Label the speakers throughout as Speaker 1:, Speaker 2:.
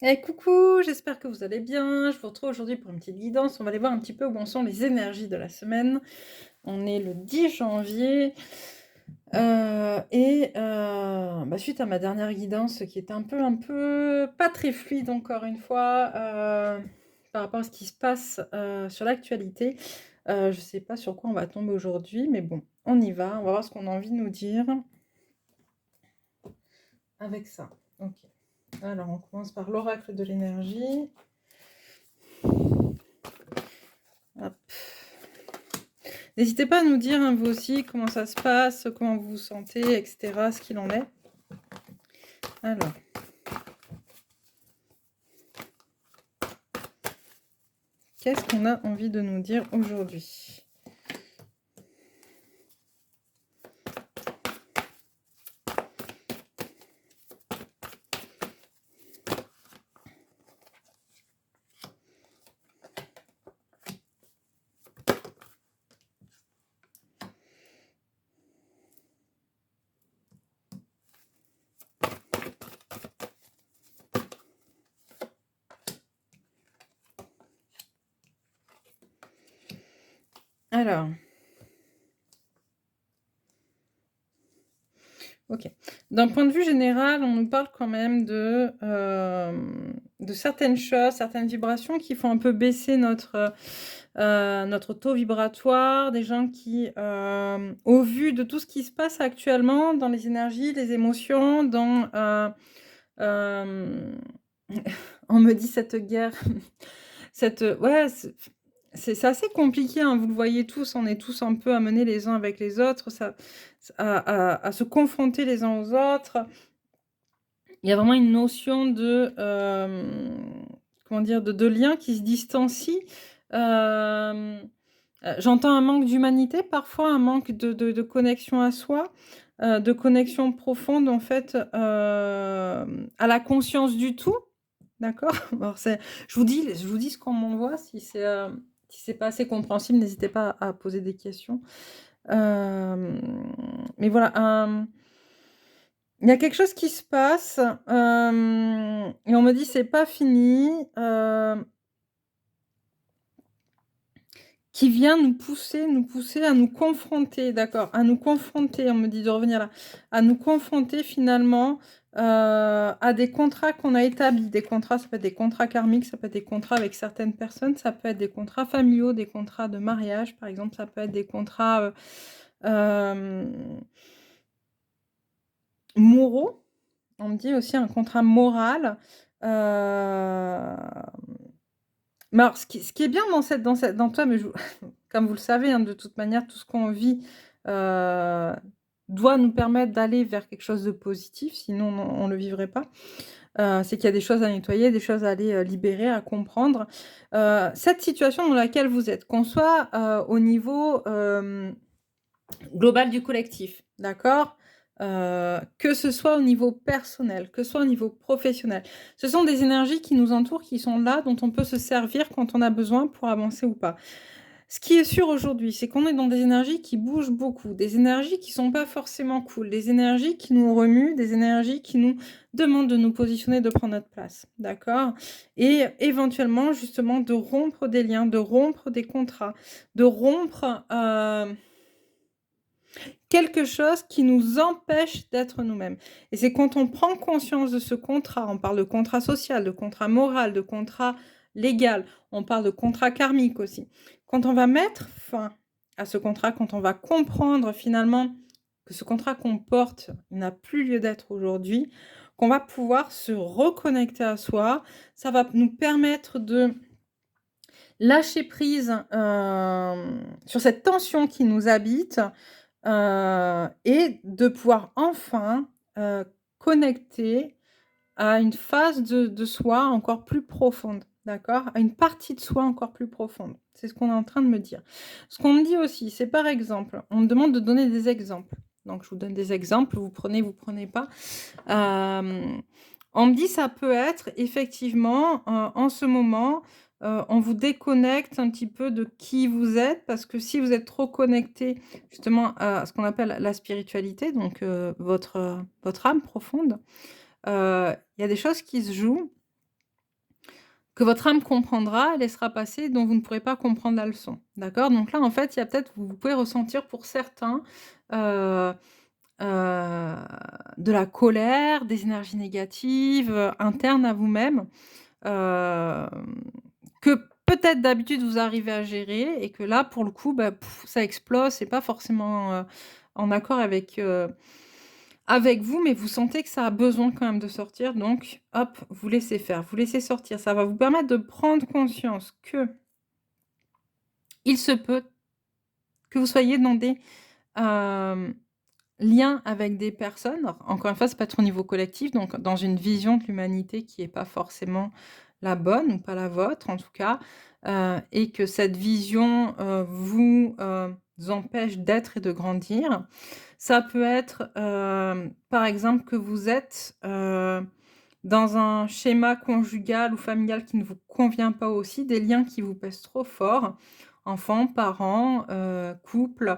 Speaker 1: Eh coucou, j'espère que vous allez bien. Je vous retrouve aujourd'hui pour une petite guidance. On va aller voir un petit peu où en sont les énergies de la semaine. On est le 10 janvier suite à ma dernière guidance qui était un peu pas très fluide encore une fois, par rapport à ce qui se passe, sur l'actualité, je sais pas sur quoi on va tomber aujourd'hui, mais bon, on y va. On va voir ce qu'on a envie de nous dire avec ça. OK. Alors on commence par l'oracle de l'énergie. Hop. N'hésitez pas à nous dire, hein, vous aussi, comment ça se passe, comment vous vous sentez, etc., ce qu'il en est. Alors, qu'est-ce qu'on a envie de nous dire aujourd'hui? Alors, OK. D'un point de vue général, on nous parle quand même de certaines choses, certaines vibrations qui font un peu baisser notre taux vibratoire. Des gens qui, au vu de tout ce qui se passe actuellement dans les énergies, les émotions, hem, on me dit cette guerre, ouais, c'est assez compliqué, hein, vous le voyez tous, on est tous un peu amenés les uns avec les autres, à se confronter les uns aux autres. Il y a vraiment une notion comment dire? De lien qui se distancie. Hem, J'entends un manque d'humanité parfois, un manque de connexion à soi, de connexion profonde en fait, à la conscience du tout, d'accord? Alors je vous dis ce qu'on m'envoie, si c'est pas assez compréhensible, n'hésitez pas à poser des questions. Mais voilà, il y a quelque chose qui se passe, et on me dit: «C'est pas fini», qui vient nous pousser à nous confronter, d'accord, à nous confronter, on me dit de revenir là, à nous confronter finalement, à des contrats qu'on a établis. Des contrats, ça peut être des contrats karmiques, ça peut être des contrats avec certaines personnes, ça peut être des contrats familiaux, des contrats de mariage, par exemple, ça peut être des contrats, hem, moraux. On me dit aussi un contrat moral, mais alors ce qui est bien dans toi, mais je vous comme vous le savez, hein, de toute manière, tout ce qu'on vit, heu, doit nous permettre d'aller vers quelque chose de positif, sinon on le vivrait pas. C'est qu'il y a des choses à nettoyer, des choses à aller, libérer, à comprendre. Cette situation dans laquelle vous êtes, qu'on soit, au niveau, global du collectif, d'accord? Que ce soit au niveau personnel, que ce soit au niveau professionnel. Ce sont des énergies qui nous entourent, qui sont là, dont on peut se servir quand on a besoin pour avancer ou pas. Ce qui est sûr aujourd'hui, c'est qu'on est dans des énergies qui bougent beaucoup, des énergies qui sont pas forcément cool, des énergies qui nous remuent, des énergies qui nous demandent de nous positionner, de prendre notre place, d'accord? Et éventuellement, justement, de rompre des liens, de rompre des contrats, de rompre, quelque chose qui nous empêche d'être nous-mêmes, et c'est quand on prend conscience de ce contrat, on parle de contrat social, de contrat moral, de contrat légal, on parle de contrat karmique aussi. Quand on va mettre fin à ce contrat, quand on va comprendre finalement que ce contrat qu'on porte, il n'a plus lieu d'être aujourd'hui, qu'on va pouvoir se reconnecter à soi, ça va nous permettre de lâcher prise, sur cette tension qui nous habite. Et de pouvoir enfin, connecter à une phase de soi encore plus profonde, d'accord? À une partie de soi encore plus profonde. C'est ce qu'on est en train de me dire. Ce qu'on me dit aussi, c'est par exemple, on me demande de donner des exemples. Donc je vous donne des exemples, vous prenez pas. Hem, on me dit ça peut être effectivement, en ce moment, on vous déconnecte un petit peu de qui vous êtes, parce que si vous êtes trop connecté justement à ce qu'on appelle la spiritualité, donc votre âme profonde, il y a des choses qui se jouent que votre âme comprendra, elle laissera passer, dont vous ne pourrez pas comprendre la leçon. D'accord? Donc là, en fait, il y a peut-être vous pouvez ressentir pour certains, heu de la colère, des énergies négatives, internes à vous-même, hem, que peut-être d'habitude vous arrivez à gérer et que là, pour le coup, bah, ça explose. C'est pas forcément, en accord avec vous, mais vous sentez que ça a besoin quand même de sortir, donc hop, vous laissez faire, vous laissez sortir. Ça va vous permettre de prendre conscience que il se peut que vous soyez dans des, hem lien avec des personnes, alors encore une fois, ça peut être au niveau collectif, donc dans une vision de l'humanité qui est pas forcément la bonne ou pas la vôtre en tout cas, et que cette vision, vous, empêche d'être et de grandir. Ça peut être, par exemple, que vous êtes, dans un schéma conjugal ou familial qui ne vous convient pas aussi, des liens qui vous pèsent trop fort, enfants, parents, couple,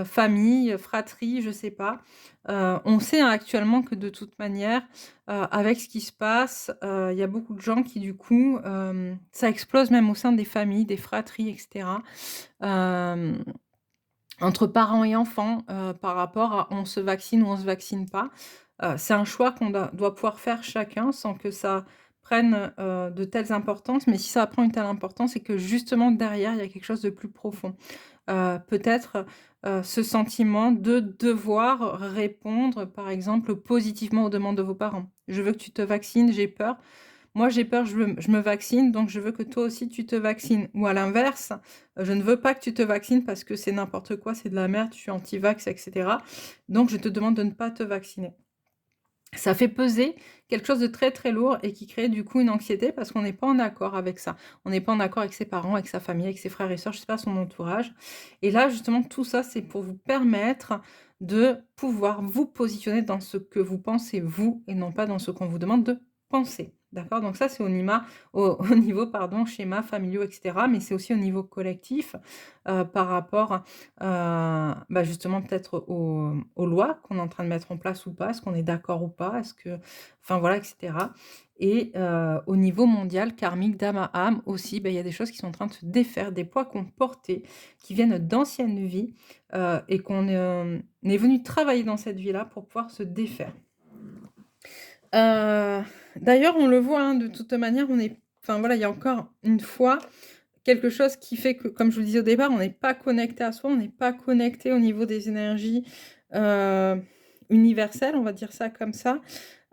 Speaker 1: famille, fratrie, je sais pas. On sait, hein, actuellement que de toute manière, avec ce qui se passe, il y a beaucoup de gens qui du coup, ça explose même au sein des familles, des fratries et cetera. Hem Entre parents et enfants, par rapport à on se vaccine ou on se vaccine pas. C'est un choix qu'on doit pouvoir faire chacun sans que ça prenne, de telles importances. Mais si ça prend une telle importance, c'est que justement derrière, il y a quelque chose de plus profond. Peut-être, ce sentiment de devoir répondre, par exemple, positivement aux demandes de vos parents. «Je veux que tu te vaccines, j'ai peur». Moi, j'ai peur, je me vaccine, donc je veux que toi aussi tu te vaccines. Ou à l'inverse, je ne veux pas que tu te vaccines parce que c'est n'importe quoi, c'est de la merde, je suis anti-vax et cetera. Donc je te demande de ne pas te vacciner. Ça fait peser quelque chose de très, très lourd et qui crée du coup une anxiété parce qu'on n'est pas en accord avec ça. On n'est pas en accord avec ses parents, avec sa famille, avec ses frères et sœurs, je sais pas, son entourage. Et là, justement, tout ça, c'est pour vous permettre de pouvoir vous positionner dans ce que vous pensez vous et non pas dans ce qu'on vous demande de penser. D'accord? Donc ça, c'est au niveau, pardon, schéma familiaux, et cetera, mais c'est aussi au niveau collectif, par rapport bah, justement peut-être aux lois qu'on est en train de mettre en place ou pas. Est-ce qu'on est d'accord ou pas? Est-ce que enfin voilà et cetera et au niveau mondial, karmique, d'âme à âme aussi, bah, il y a des choses qui sont en train de se défaire, des poids qu'on portait, qui viennent d'anciennes vies, et qu'on, est venu travailler dans cette vie-là pour pouvoir se défaire. Heu, D'ailleurs, on le voit, hein, de toute manière, on est enfin voilà, il y a encore une fois quelque chose qui fait que, comme je vous le disais au départ, on n'est pas connecté à soi, on n'est pas connecté au niveau des énergies, heu, universelles, on va dire ça comme ça.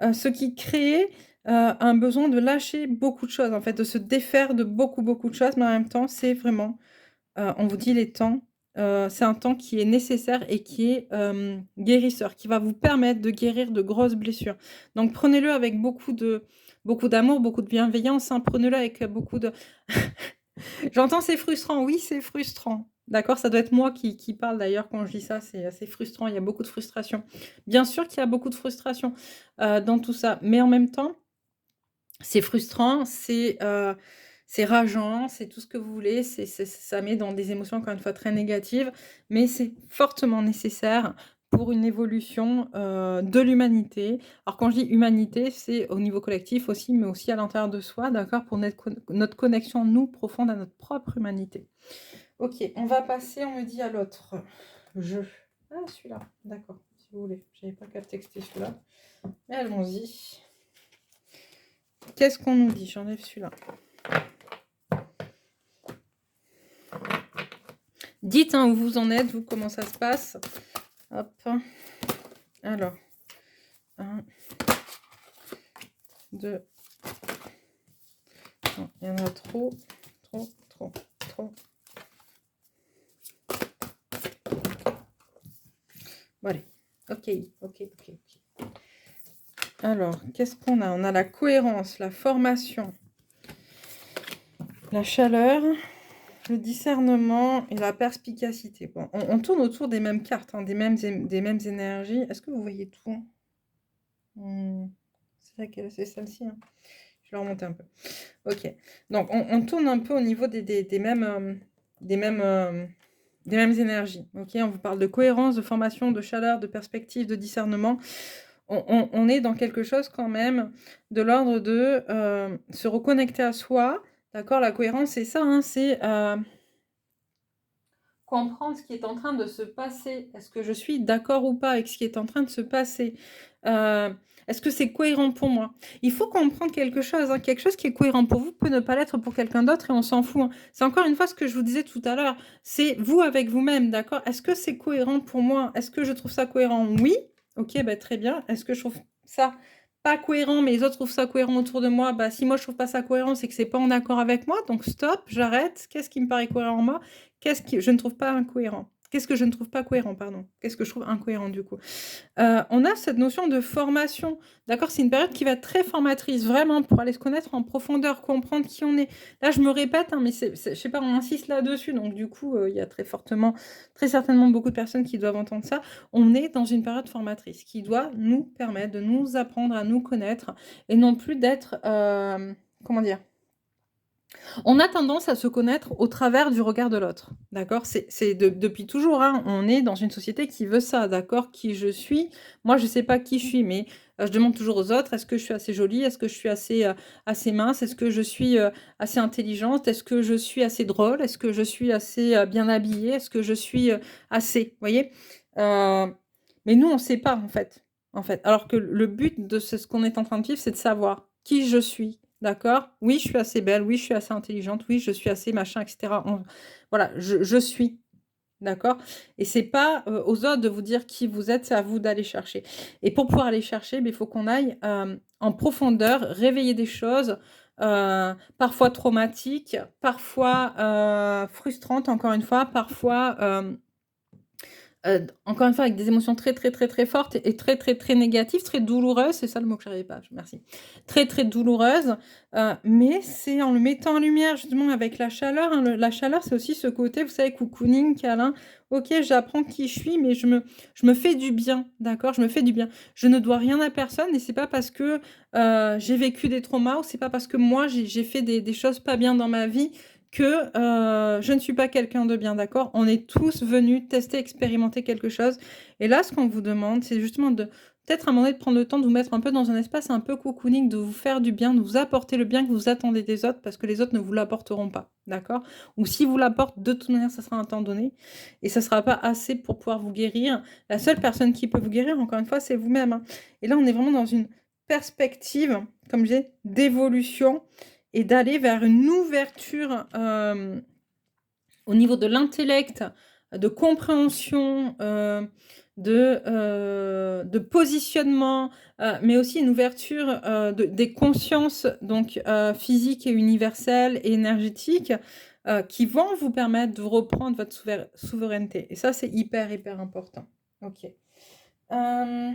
Speaker 1: Ce qui crée, un besoin de lâcher beaucoup de choses, en fait, de se défaire de beaucoup, beaucoup de choses, mais en même temps, c'est vraiment, on vous dit les temps, c'est un temps qui est nécessaire et qui est, guérisseur, qui va vous permettre de guérir de grosses blessures. Donc prenez-le avec beaucoup d'amour, beaucoup de bienveillance, hein, prenez-le avec, beaucoup de j'entends c'est frustrant, oui, c'est frustrant. D'accord, ça doit être moi qui parle d'ailleurs quand je dis ça, c'est frustrant, il y a beaucoup de frustration. Bien sûr qu'il y a beaucoup de frustration, dans tout ça, mais en même temps, c'est frustrant, c'est rageant, c'est tout ce que vous voulez, ça met dans des émotions encore une fois très négatives, mais c'est fortement nécessaire pour une évolution, de l'humanité. Alors quand je dis humanité, c'est au niveau collectif aussi, mais aussi à l'intérieur de soi, d'accord? Pour notre connexion, nous, profonde à notre propre humanité. OK, on va passer, on me dit, à l'autre jeu. Ah celui-là, d'accord, si vous voulez. J'avais pas capté que c'était celui-là. Mais allons-y. Qu'est-ce qu'on nous dit? J'enlève celui-là. Dites, hein, où vous en êtes, vous, comment ça se passe. Hop. Alors, 1, 2. Non, il y en a trop. Bon, allez. OK. Alors, qu'est-ce qu'on a? On a la cohérence, la formation, la chaleur, le discernement et la perspicacité. Bon, on tourne autour des mêmes cartes, hein, des mêmes énergies. Est-ce que vous voyez tout? C'est laquelle? C'est celle-ci, hein? Je vais la remonter un peu. OK. Donc on tourne un peu au niveau des mêmes, des mêmes énergies. OK? On vous parle de cohérence, de formation, de chaleur, de perspective, de discernement. on est dans quelque chose quand même de l'ordre de, se reconnecter à soi, d'accord? La cohérence, c'est ça, hein, c'est, comprendre ce qui est en train de se passer. Est-ce que je suis d'accord ou pas avec ce qui est en train de se passer? Est-ce que c'est cohérent pour moi? Il faut comprendre quelque chose qui est cohérent pour vous peut ne pas l'être pour quelqu'un d'autre et on s'en fout, hein. C'est encore une fois ce que je vous disais tout à l'heure, c'est vous avec vous-même, d'accord? Est-ce que c'est cohérent pour moi? Est-ce que je trouve ça cohérent? Oui. OK, bah, très bien. Est-ce que je trouve ça pas cohérent, mais les autres trouvent ça cohérent autour de moi? Bah, si moi je trouve pas ça cohérent, c'est que c'est pas en accord avec moi, donc stop, j'arrête. Qu'est-ce qui me paraît cohérent en moi? Qu'est-ce que je ne trouve pas incohérent? Qu'est-ce que je ne trouve pas cohérent, pardon? Qu'est-ce que je trouve incohérent du coup? On a cette notion de formation, d'accord? C'est une période qui va être très formatrice, vraiment, pour aller se connaître en profondeur, comprendre qui on est. Là, je me répète, hein, mais je sais pas, on insiste là-dessus, donc du coup, il y a très certainement beaucoup de personnes qui doivent entendre ça. On est dans une période formatrice qui doit nous permettre de nous apprendre à nous connaître et non plus d'être, comment dire? On a tendance à se connaître au travers du regard de l'autre, d'accord? C'est depuis toujours, hein, on est dans une société qui veut ça, d'accord? Qui je suis, moi je sais pas qui je suis, mais je demande toujours aux autres: «Est-ce que je suis assez jolie? Est-ce que je suis assez, assez mince? Est-ce que je suis, assez intelligente? Est-ce que je suis assez drôle? Est-ce que je suis assez, bien habillée? Est-ce que je suis, assez?» Vous voyez? Heu, mais nous on sait pas en fait. Alors que le but de ce qu'on est en train de vivre, c'est de savoir qui je suis. D'accord? Oui, je suis assez belle, oui, je suis assez intelligente, oui, je suis assez machin et cetera. Voilà, je suis, d'accord? Et c'est pas, aux autres de vous dire qui vous êtes, c'est à vous d'aller chercher. Et pour pouvoir aller chercher, beh, il faut qu'on aille, en profondeur, réveiller des choses, parfois traumatiques, parfois, frustrantes, encore une fois, parfois, encore une fois avec des émotions très, très, très, très fortes et très, très, très négatives, très douloureuses, c'est ça le mot que j'arrivais pas, merci. Très, très douloureuses, mais c'est en le mettant en lumière justement avec la chaleur, hein, la chaleur, c'est aussi ce côté, vous savez, cocooning, câlin. OK, j'apprends qui je suis, mais je me fais du bien, d'accord? Je me fais du bien. Je ne dois rien à personne et c'est pas parce que, j'ai vécu des traumas ou c'est pas parce que moi j'ai fait des choses pas bien dans ma vie que, je ne suis pas quelqu'un de bien, d'accord? On est tous venus tester, expérimenter quelque chose et là, ce qu'on vous demande, c'est justement de peut-être à un moment donné de prendre le temps de vous mettre un peu dans un espace un peu cocooning, de vous faire du bien, de vous apporter le bien que vous attendez des autres parce que les autres ne vous l'apporteront pas, d'accord? Ou s'ils vous l'apportent, de toute manière, ça sera un temps donné et ça sera pas assez pour pouvoir vous guérir. La seule personne qui peut vous guérir, encore une fois, c'est vous-même, hein, et là, on est vraiment dans une perspective, comme je disais, d'évolution et d'aller vers une ouverture, au niveau de l'intellect, de compréhension, de positionnement, mais aussi une ouverture, des consciences donc physiques et universelles et énergétiques, qui vont vous permettre de reprendre votre souveraineté et ça, c'est hyper, hyper important. OK. Hem,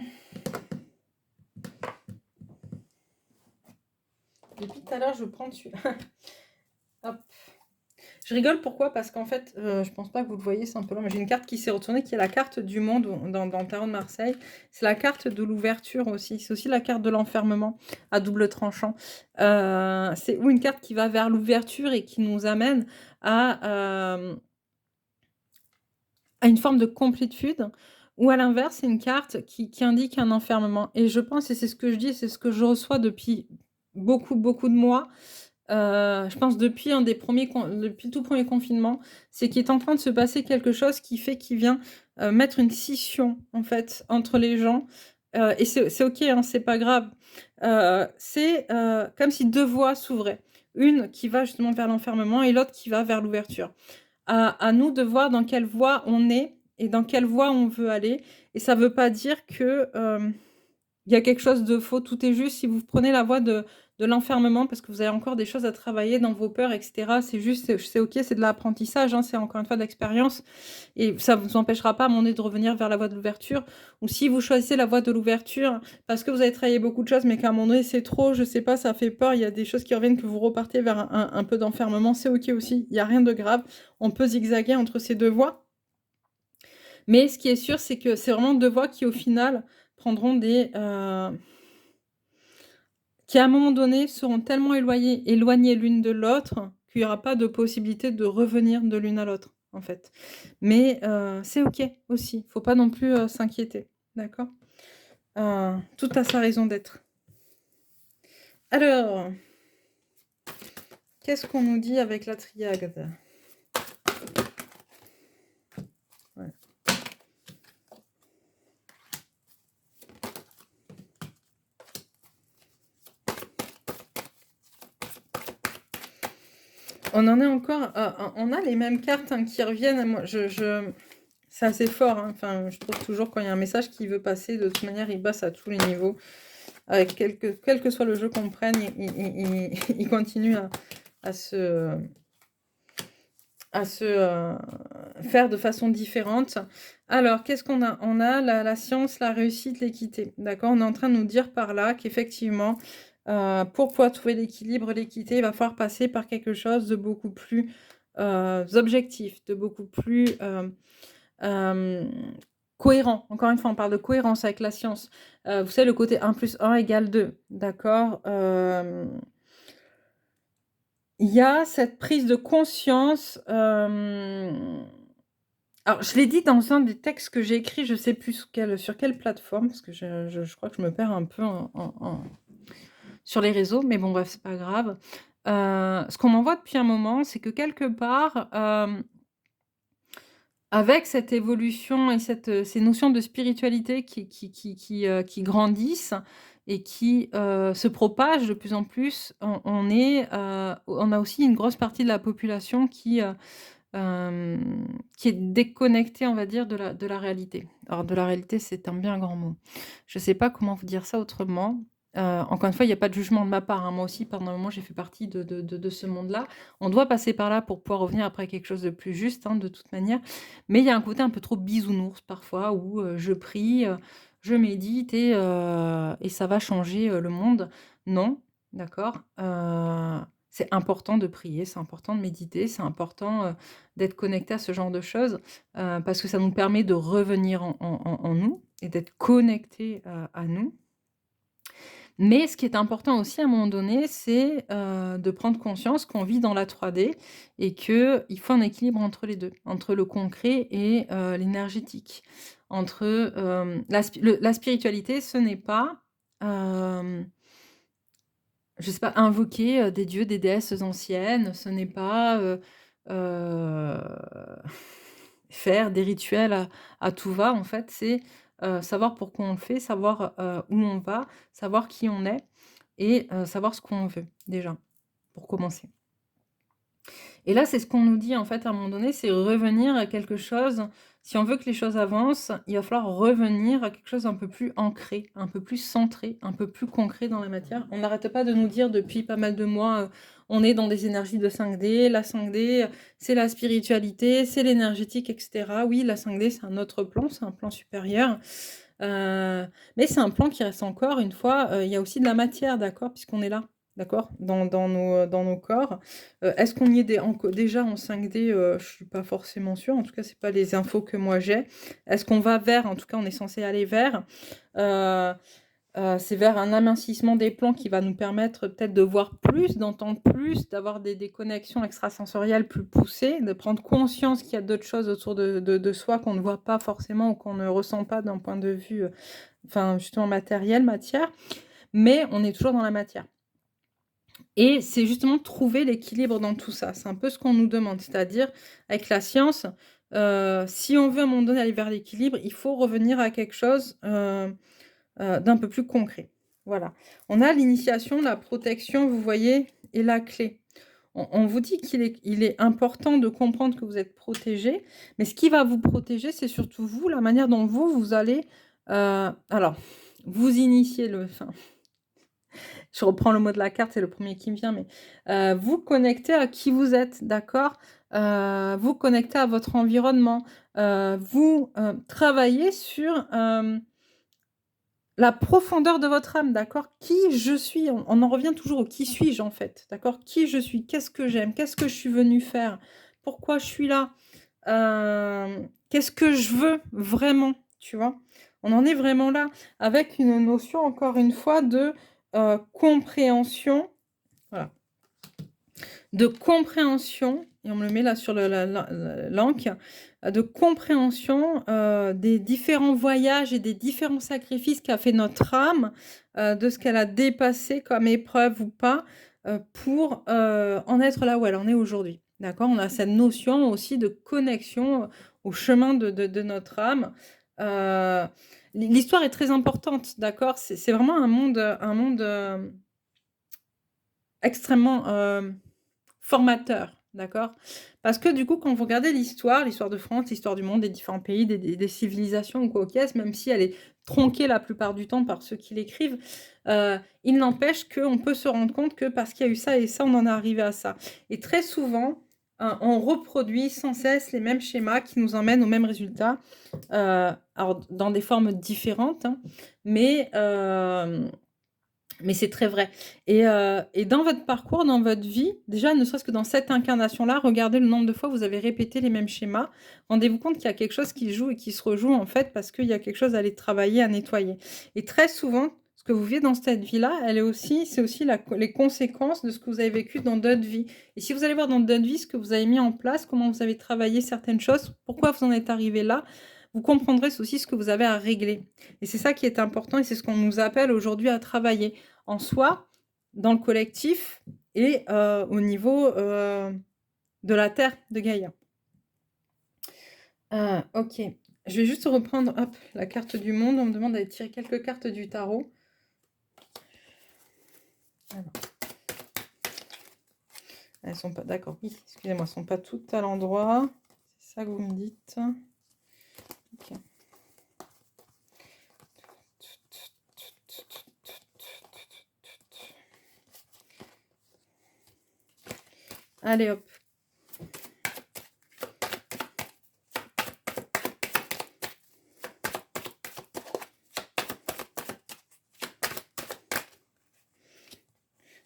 Speaker 1: Depuis tout à l'heure, je prends celui-là. Hop. Je rigole pourquoi? Parce qu'en fait, je pense pas que vous le voyez, c'est un peu loin, mais j'ai une carte qui s'est retournée qui est la carte du monde dans le tarot de Marseille. C'est la carte de l'ouverture aussi, c'est aussi la carte de l'enfermement à double tranchant. C'est ou une carte qui va vers l'ouverture et qui nous amène à une forme de complétude ou à l'inverse, c'est une carte qui indique un enfermement et je pense et c'est ce que je dis, c'est ce que je reçois depuis beaucoup, beaucoup de mois. Je pense depuis un des premiers depuis le tout premier confinement, c'est qu'il est en train de se passer quelque chose qui fait qu'il vient, mettre une scission, en fait, entre les gens, et c'est OK, hein, c'est pas grave. C'est, comme si 2 voies s'ouvraient. Une qui va justement vers l'enfermement et l'autre qui va vers l'ouverture. À nous de voir dans quelle voie on est et dans quelle voie on veut aller et ça veut pas dire que, il y a quelque chose de faux, tout est juste. Si vous prenez la voie de l'enfermement parce que vous avez encore des choses à travailler dans vos peurs et cetera, c'est juste, c'est OK, c'est de l'apprentissage, hein, c'est encore une fois de l'expérience et ça vous empêchera pas à un moment donné de revenir vers la voie de l'ouverture ou si vous choisissez la voie de l'ouverture parce que vous avez travaillé beaucoup de choses mais qu'à un moment donné c'est trop, je sais pas, ça fait peur, il y a des choses qui reviennent, que vous repartez vers un peu d'enfermement, c'est OK aussi. Il y a rien de grave. On peut zigzaguer entre ces 2 voies. Mais ce qui est sûr, c'est que c'est vraiment 2 voies qui, au final, prendront qui, à un moment donné, seront tellement éloignées l'une de l'autre, qu'il y aura pas de possibilité de revenir de l'une à l'autre, en fait. Mais c'est OK aussi, faut pas non plus, s'inquiéter, d'accord? tout a sa raison d'être. Alors, qu'est-ce qu'on nous dit avec la triade? Ouais. On en est encore, on a les mêmes cartes hein, qui reviennent. Moi, c'est assez fort. Hein. Enfin, je trouve toujours quand il y a un message qui veut passer, de toute manière, il passe à tous les niveaux. Avec quel que soit le jeu qu'on prenne, il continue à se faire de façon différente. Alors, qu'est-ce qu'on a? On a la science, la réussite, l'équité. D'accord? On est en train de nous dire par là qu'effectivement, pour pouvoir trouver l'équilibre, l'équité, il va falloir passer par quelque chose de beaucoup plus objectif, de beaucoup plus cohérent. Encore une fois, on parle de cohérence avec la science. Vous savez, le côté 1 + 1 = 2. D'accord? Il y a cette prise de conscience. Alors, je l'ai dit dans un des textes que j'ai écrit, je ne sais plus sur quelle plateforme, parce que je crois que je me perds un peu sur les réseaux, mais bon, bref, c'est pas grave. Ce qu'on m'envoie depuis un moment, c'est que quelque part, avec cette évolution et ces notions de spiritualité qui grandissent et qui se propagent de plus en plus, on a aussi une grosse partie de la population qui est déconnectée, on va dire, de la réalité. Alors, de la réalité, c'est un bien grand mot. Je ne sais pas comment vous dire ça autrement. Encore une fois, il n'y a pas de jugement de ma part. Hein. Moi aussi, pendant un moment, j'ai fait partie de ce monde-là. On doit passer par là pour pouvoir revenir après quelque chose de plus juste, hein, de toute manière. Mais il y a un côté un peu trop bisounours parfois où je prie, je médite et ça va changer le monde. Non, d'accord. C'est important de prier, c'est important de méditer, c'est important d'être connecté à ce genre de choses parce que ça nous permet de revenir en nous et d'être connecté à nous. Mais ce qui est important aussi à un moment donné, c'est de prendre conscience qu'on vit dans la 3D et qu'il faut un équilibre entre les deux, entre le concret et l'énergétique. Entre la spiritualité, ce n'est pas, je sais pas, invoquer des dieux, des déesses anciennes, ce n'est pas euh, faire des rituels à tout va, en fait, c'est savoir pourquoi on le fait, savoir où on va, savoir qui on est et savoir ce qu'on veut, déjà, pour commencer. Et là, c'est ce qu'on nous dit, en fait, à un moment donné, c'est revenir à quelque chose. Si on veut que les choses avancent, il va falloir revenir à quelque chose un peu plus ancré, un peu plus centré, un peu plus concret dans la matière. On n'arrête pas de nous dire depuis pas mal de mois, on est dans des énergies de 5D. La 5D, c'est la spiritualité, c'est l'énergétique, etc. Oui, la 5D, c'est un autre plan, c'est un plan supérieur. Mais c'est un plan qui reste encore, une fois, il y a aussi de la matière, d'accord, puisqu'on est là. D'accord? Dans nos corps. Est-ce qu'on y est déjà en 5D? Je ne suis pas forcément sûre. En tout cas, c'est pas les infos que moi j'ai. Est-ce qu'on va vers? En tout cas, on est censé aller vers. C'est vers un amincissement des plans qui va nous permettre peut-être de voir plus, d'entendre plus, d'avoir des connexions extrasensorielles plus poussées, de prendre conscience qu'il y a d'autres choses autour de soi qu'on ne voit pas forcément ou qu'on ne ressent pas d'un point de vue, enfin, justement matériel, matière. Mais on est toujours dans la matière. Et c'est justement trouver l'équilibre dans tout ça. C'est un peu ce qu'on nous demande. C'est-à-dire, avec la science, si on veut à un moment donné aller vers l'équilibre, il faut revenir à quelque chose d'un peu plus concret. Voilà. On a l'initiation, la protection, vous voyez, et la clé. On vous dit qu'il est important de comprendre que vous êtes protégé, mais ce qui va vous protéger, c'est surtout vous, la manière dont vous allez... alors, vous initier je reprends le mot de la carte, c'est le premier qui me vient, mais vous connecter à qui vous êtes, d'accord? Vous connecter à votre environnement, vous travailler sur la profondeur de votre âme, d'accord? Qui je suis, on en revient toujours au qui suis-je en fait, d'accord? Qui je suis, qu'est-ce que j'aime, qu'est-ce que je suis venue faire, pourquoi je suis là, qu'est-ce que je veux vraiment, tu vois? On en est vraiment là, avec une notion, encore une fois, de compréhension, voilà, de compréhension et on me le met là sur l'encre, de compréhension, des différents voyages et des différents sacrifices qu'a fait notre âme, de ce qu'elle a dépassé comme épreuve ou pas, pour, en être là où elle en est aujourd'hui. D'accord? On a cette notion aussi de connexion, au chemin de notre âme. L'histoire est très importante, d'accord? C'est vraiment un monde, extrêmement, formateur, d'accord? Parce que du coup, quand vous regardez l'histoire de France, l'histoire du monde, des différents pays, des civilisations ou quoi qu'est-ce, même si elle est tronquée la plupart du temps par ceux qui l'écrivent, il n'empêche qu'on peut se rendre compte que parce qu'il y a eu ça et ça, on en est arrivé à ça. Et très souvent, on reproduit sans cesse les mêmes schémas qui nous emmènent au même résultat, alors dans des formes différentes, hein, mais mais c'est très vrai et dans votre parcours, dans votre vie, déjà, ne serait-ce que dans cette incarnation-là, regardez le nombre de fois où vous avez répété les mêmes schémas. Rendez-vous compte qu'il y a quelque chose qui joue et qui se rejoue, en fait, parce qu'il y a quelque chose à aller travailler, à nettoyer et très souvent, ce que vous vivez dans cette vie-là, c'est aussi les conséquences de ce que vous avez vécu dans d'autres vies et si vous allez voir dans d'autres vies ce que vous avez mis en place, comment vous avez travaillé certaines choses, pourquoi vous en êtes arrivé là, vous comprendrez aussi ce que vous avez à régler et c'est ça qui est important et c'est ce qu'on nous appelle aujourd'hui à travailler en soi, dans le collectif et au niveau, de la terre de Gaïa. OK. Je vais juste reprendre, hop, la carte du monde. On me demande d'aller tirer quelques cartes du tarot. Alors. Elles sont pas d'accord, oui, excusez-moi, elles sont pas toutes à l'endroit. C'est ça que vous me dites? OK. Allez hop.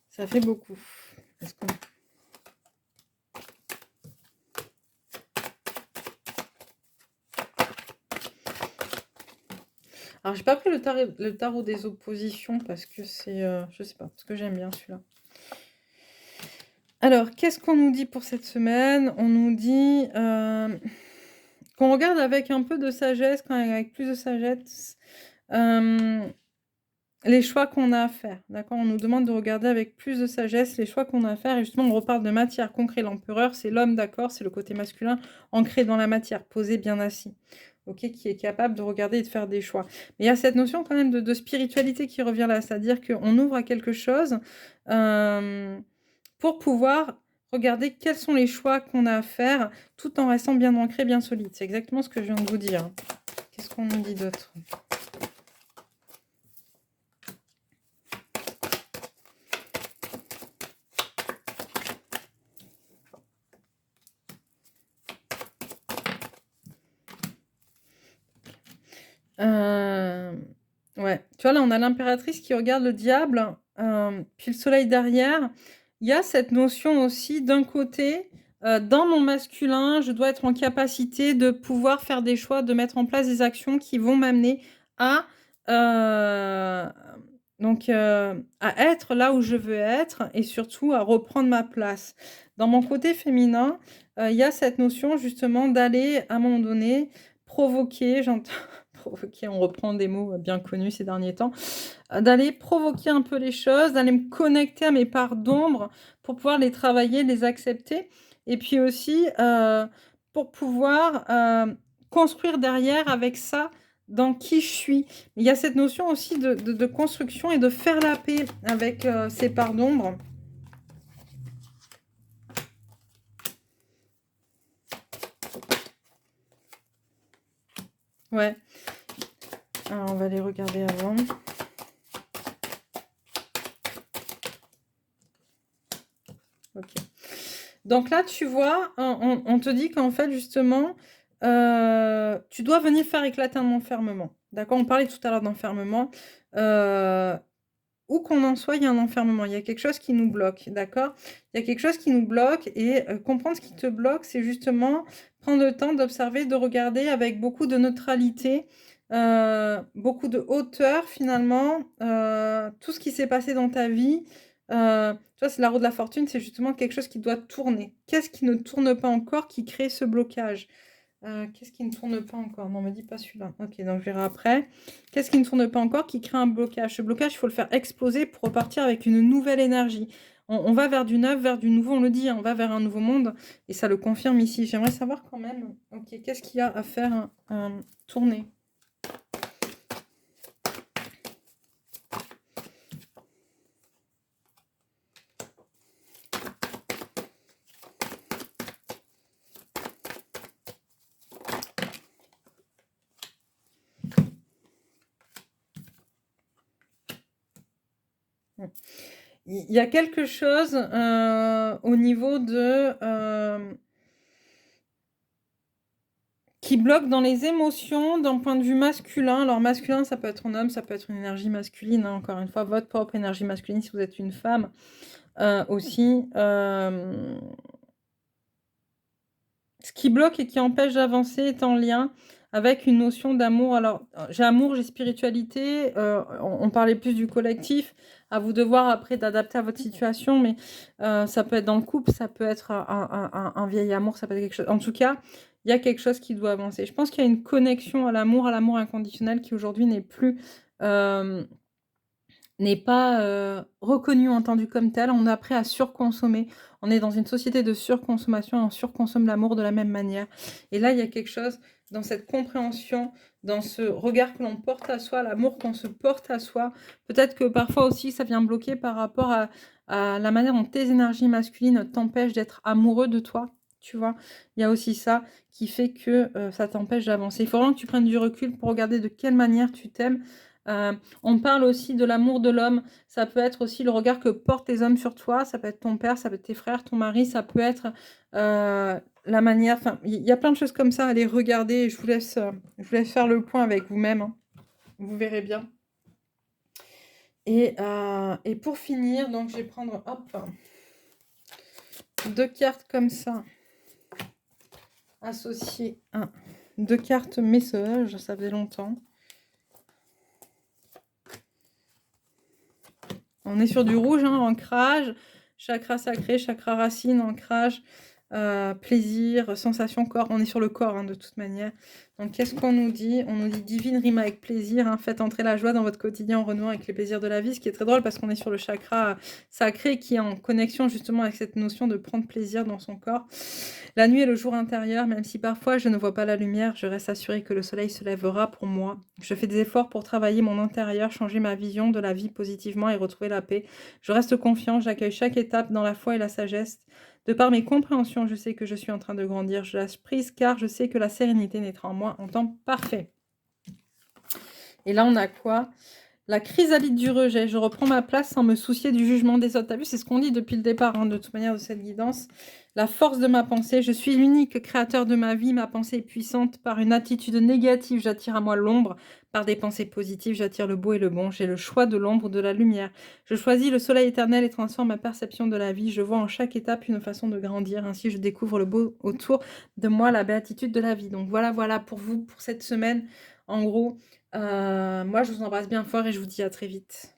Speaker 1: Ça fait beaucoup. Est-ce qu'on alors j'ai pas pris le tarot des oppositions parce que c'est, je sais pas, parce que j'aime bien celui-là. Alors, qu'est-ce qu'on nous dit pour cette semaine? On nous dit, qu'on regarde avec un peu de sagesse, quand même avec plus de sagesse, les choix qu'on a à faire, d'accord? On nous demande de regarder avec plus de sagesse les choix qu'on a à faire et justement on reparle de matière concrète. L'empereur, c'est l'homme, d'accord? C'est le côté masculin ancré dans la matière, posé, bien assis, OK? Qui est capable de regarder et de faire des choix. Mais il y a cette notion quand même de spiritualité qui revient là, c'est-à-dire qu'on ouvre à quelque chose, pour pouvoir regarder quels sont les choix qu'on a à faire, tout en restant bien ancré, bien solide. C'est exactement ce que je viens de vous dire. Qu'est-ce qu'on nous dit d'autre? Ouais, tu vois, là, on a l'impératrice qui regarde le diable, puis le soleil derrière. Il y a cette notion aussi, d'un côté, dans mon masculin, je dois être en capacité de pouvoir faire des choix, de mettre en place des actions qui vont m'amener à, à être là où je veux être et surtout à reprendre ma place. Dans mon côté féminin, il y a cette notion justement d'aller, à un moment donné, provoquer, j'entends provoquer, on reprend des mots, bien connus ces derniers temps, d'aller provoquer un peu les choses, d'aller me connecter à mes parts d'ombre pour pouvoir les travailler, les accepter et puis aussi, pour pouvoir, construire derrière avec ça dans qui je suis. Il y a cette notion aussi de construction et de faire la paix avec, ces parts d'ombre. Ouais. Alors on va les regarder avant. OK. Donc là, tu vois, on te dit qu'en fait, justement, tu dois venir faire éclater un enfermement. D'accord? On parlait tout à l'heure d'enfermement. Heu, où qu'on en soit, il y a un enfermement. Il y a quelque chose qui nous bloque, d'accord? Il y a quelque chose qui nous bloque et comprendre ce qui te bloque, c'est justement prendre le temps d'observer, de regarder avec beaucoup de neutralité, beaucoup de hauteur finalement, tout ce qui s'est passé dans ta vie, tu vois, c'est la roue de la fortune, c'est justement quelque chose qui doit tourner. Qu'est-ce qui ne tourne pas encore qui crée ce blocage? Qu'est-ce qui ne tourne pas encore? Non, me dis pas celui-là. OK, donc je verrai après. Qu'est-ce qui ne tourne pas encore qui crée un blocage? Ce blocage, il faut le faire exploser pour repartir avec une nouvelle énergie. On va vers du neuf, vers du nouveau, on le dit, hein, on va vers un nouveau monde et ça le confirme ici. J'aimerais savoir quand même, OK, qu'est-ce qu'il y a à faire, tourner? Mmh. Il y a quelque chose, au niveau de, qui bloque dans les émotions d'un point de vue masculin. Alors masculin, ça peut être un homme, ça peut être une énergie masculine, hein, encore une fois, votre propre énergie masculine si vous êtes une femme, aussi. Ce qui bloque et qui empêche d'avancer est en lien avec une notion d'amour. Alors, j'ai amour, j'ai spiritualité, on parlait plus du collectif. À vous de voir après d'adapter à votre situation, mais ça peut être dans le couple, ça peut être un vieil amour, ça peut être quelque chose en tout cas, il y a quelque chose qui doit avancer. Je pense qu'il y a une connexion à l'amour inconditionnel qui aujourd'hui hem, n'est pas, reconnu, entendu comme tel. On est appris à surconsommer. On est dans une société de surconsommation et on surconsomme l'amour de la même manière. Et là, il y a quelque chose dans cette compréhension, dans ce regard que l'on porte à soi, l'amour qu'on se porte à soi. Peut-être que parfois aussi, ça vient bloquer par rapport à la manière dont tes énergies masculines t'empêchent d'être amoureux de toi, tu vois? Il y a aussi ça qui fait que, ça t'empêche d'avancer. Il faut vraiment que tu prennes du recul pour regarder de quelle manière tu t'aimes. On parle aussi de l'amour de l'homme. Ça peut être aussi le regard que portent les hommes sur toi. Ça peut être ton père, ça peut être tes frères, ton mari, ça peut être, la manière enfin, il y a plein de choses comme ça à aller regarder et je vous laisse faire le point avec vous-même, hein. Vous verrez bien et pour finir, donc je vais prendre, hop, 2 cartes comme ça, associées à 2 cartes messages, ça faisait longtemps. On est sur du rouge, hein, ancrage, chakra sacré, chakra racine, ancrage, plaisir, sensation, corps. On est sur le corps, hein, de toute manière. Donc qu'est-ce qu'on nous dit? On nous dit divine rime avec plaisir, hein, faites entrer la joie dans votre quotidien en renouant avec les plaisirs de la vie, ce qui est très drôle parce qu'on est sur le chakra sacré qui est en connexion justement avec cette notion de prendre plaisir dans son corps. La nuit et le jour intérieur, même si parfois je ne vois pas la lumière, je reste assurée que le soleil se lèvera pour moi. Je fais des efforts pour travailler mon intérieur, changer ma vision de la vie positivement et retrouver la paix. Je reste confiant, j'accueille chaque étape dans la foi et la sagesse. De par mes compréhensions, je sais que je suis en train de grandir. Je lâche prise car je sais que la sérénité naîtra en moi en temps parfait. Et là, on a quoi? La chrysalide du rejet. Je reprends ma place sans me soucier du jugement des autres. T'as vu, c'est ce qu'on dit depuis le départ, hein, de toute manière, de cette guidance. La force de ma pensée. Je suis l'unique créateur de ma vie. Ma pensée est puissante. Par une attitude négative, j'attire à moi l'ombre. Par des pensées positives, j'attire le beau et le bon. J'ai le choix de l'ombre ou de la lumière. Je choisis le soleil éternel et transforme ma perception de la vie. Je vois en chaque étape une façon de grandir. Ainsi, je découvre le beau autour de moi, la béatitude de la vie. Donc voilà pour vous, pour cette semaine. En gros, moi, je vous embrasse bien fort et je vous dis à très vite.